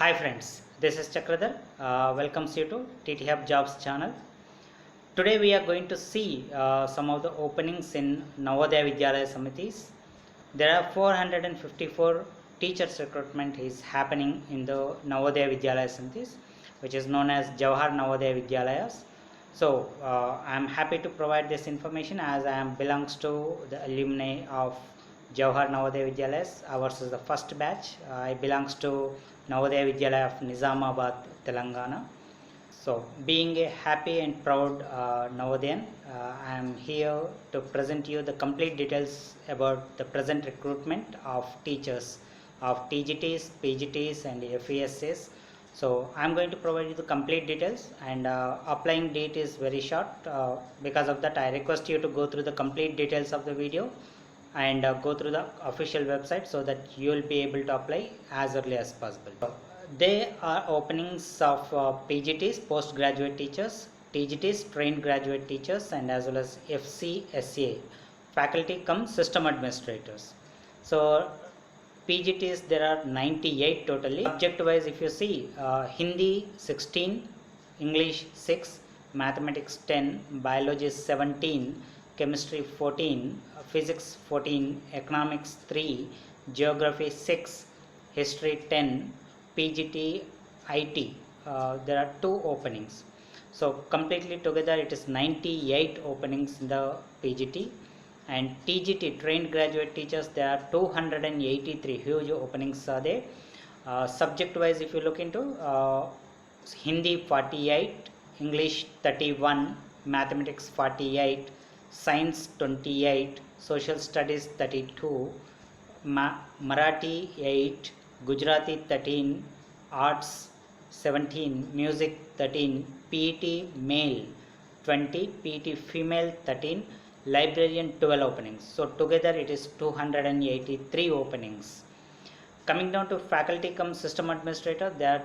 Hi friends, this is Chakradhar. Welcomes you to TT Hub Jobs channel. Today we are going to see some of the openings in Navodaya Vidyalaya Samitis. There are 454 teachers recruitment is happening in the Navodaya Vidyalaya Samitis, which is known as Jawahar Navodaya Vidyalayas. So I am happy to provide this information as I am belongs to the alumni of Jawahar Navodaya Vidyalayas. Ours is the first batch. I belongs to Navodaya Vidyalaya of Nizamabad, Telangana. So, being a happy and proud Navodayan, I am here to present you the complete details about the present recruitment of teachers of TGTs, PGTs and FESs. So, I am going to provide you the complete details, and applying date is very short. Because of that, I request you to go through the complete details of the video and go through the official website so that you will be able to apply as early as possible. There are openings of PGTs, postgraduate teachers, TGTs, trained graduate teachers, and as well as FCSA, faculty cum system administrators. So PGTs there are 98 totally. Subject wise, if you see, Hindi 16, English 6, mathematics 10, biology 17, chemistry 14, physics 14, economics 3, geography 6, history 10, PGT, IT. There are 2 openings. So completely together it is 98 openings in the PGT, and TGT, trained graduate teachers, there are 283 huge openings are there. Subject wise, if you look into Hindi 48, English 31, mathematics 48, science 28, social studies 32, Marathi 8, Gujarati 13, arts 17, music 13, PET male 20, PET female 13, librarian 12 openings. So together it is 283 openings. Coming down to faculty cum system administrator, there are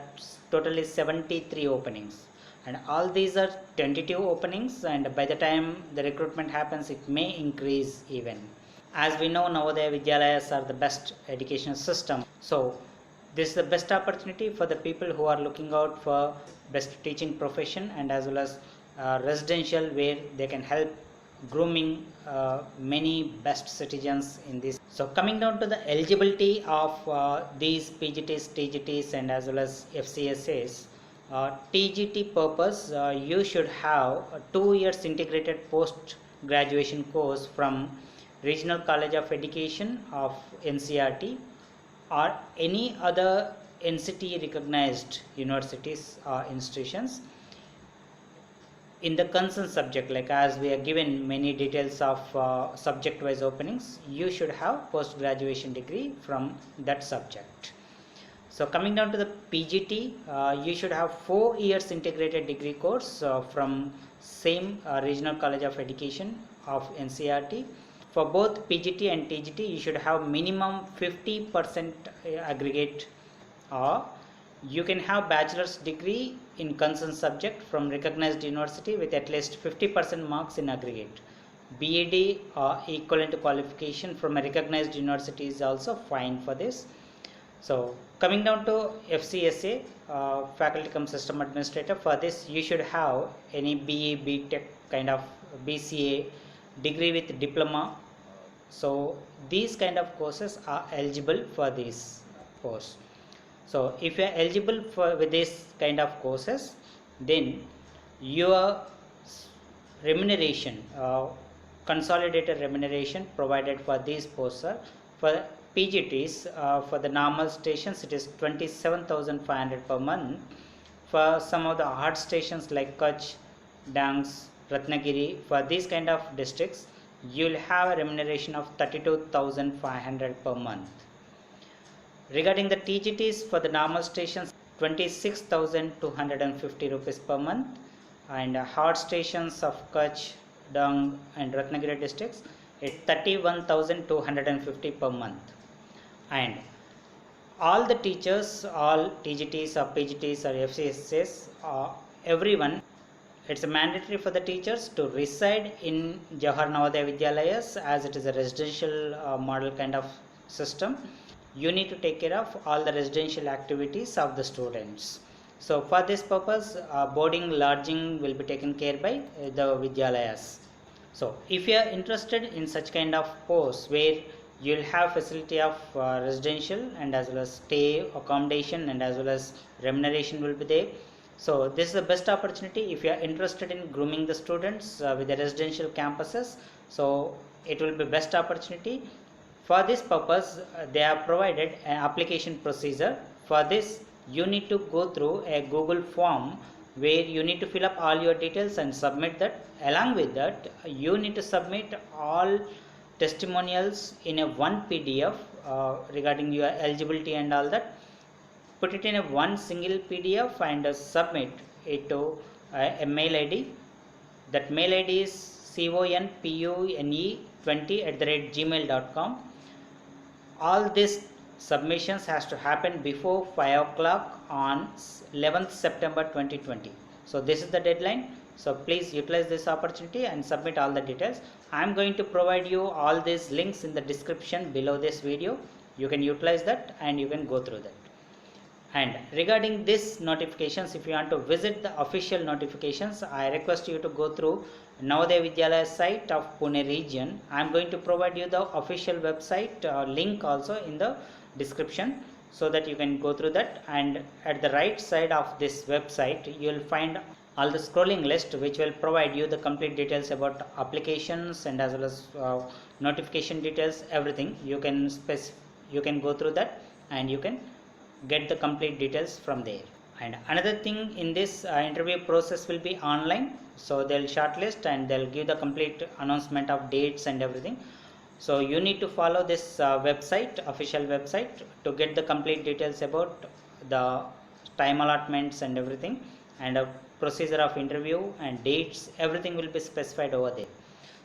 totally 73 openings, and all these are tentative openings, and by the time the recruitment happens it may increase even. As we know, Navodaya Vidyalayas are the best education system. So this is the best opportunity for the people who are looking out for best teaching profession, and as well as residential where they can help grooming many best citizens in this. So coming down to the eligibility of these PGTs, TGTs and as well as FCSAs, TGT purpose, you should have a 2 years integrated post graduation course from Regional College of Education of NCERT or any other NCT recognized universities or institutions in the concerned subject. Like as we are given many details of subject wise openings, you should have post graduation degree from that subject. So coming down to the PGT, you should have 4 years integrated degree course from same Regional College of Education of NCERT. For both PGT and TGT, you should have minimum 50% aggregate, or you can have bachelor's degree in concerned subject from recognized university with at least 50% marks in aggregate. BEd or equivalent qualification from a recognized university is also fine for this. So coming down to FCSA, faculty cum system administrator, for this you should have any BE, BTech kind of BCA degree with diploma. So these kind of courses are eligible for this course. So if you are eligible for with this kind of courses, then your remuneration, consolidated remuneration provided for these posts are for PGTs, for the normal stations it is 27,500 per month. For some of the hard stations like Kutch, Dangs, Ratnagiri, for these kind of districts you will have a remuneration of 32,500 per month. Regarding the TGTs, for the normal stations 26,250 rupees per month, and hard stations of Kutch, Dang and Ratnagiri districts it's 31,250 per month. And all the teachers, all TGTs or PGTs or FCSs, everyone, it's mandatory for the teachers to reside in Jawahar Navodaya Vidyalayas as it is a residential model kind of system. you need to take care of all the residential activities of the students. So for this purpose, boarding, lodging will be taken care by the Vidyalayas. So if you are interested in such kind of posts where you will have facility of residential and as well as stay, accommodation, and as well as remuneration will be there. So this is the best opportunity if you are interested in grooming the students with the residential campuses. So it will be best opportunity. For this purpose, they have provided an application procedure. For this, you need to go through a Google form where you need to fill up all your details and submit that. Along with that, you need to submit all testimonials in a one PDF regarding your eligibility and all that. Put it in a one single PDF and submit it to a mail ID. That mail ID is conpune20@gmail.com. All these submissions has to happen before 5 o'clock on 11th September 2020. So this is the deadline. So please utilize this opportunity and submit all the details. I am going to provide you all these links in the description below this video. You can utilize that and you can go through that. And regarding this notifications, if you want to visit the official notifications, I request you to go through Navodaya Vidyalaya site of Pune region. I am going to provide you the official website link also in the description, so that you can go through that. And at the right side of this website, you will find all the scrolling list which will provide you the complete details about applications and as well as notification details, everything. You can go through that and you can get the complete details from there. And another thing, in this interview process will be online, so they'll shortlist and they'll give the complete announcement of dates and everything. So you need to follow this website, official website, to get the complete details about the time allotments and everything, and a procedure of interview and dates, everything will be specified over there.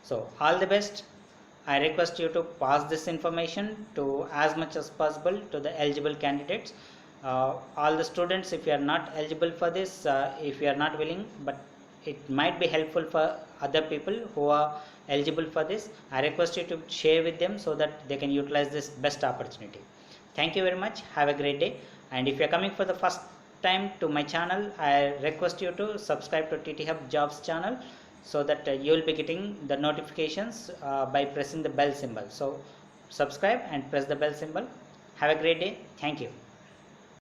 So all the best. I request you to pass this information to as much as possible to the eligible candidates. All the students, if you are not eligible for this, if you are not willing, but it might be helpful for other people who are eligible for this, I request you to share with them so that they can utilize this best opportunity. Thank you very much. Have a great day. And if you are coming for the first time to my channel, I request you to subscribe to TT Hub Jobs channel, so that you will be getting the notifications by pressing the bell symbol. So subscribe and press the bell symbol. Have a great day. Thank you.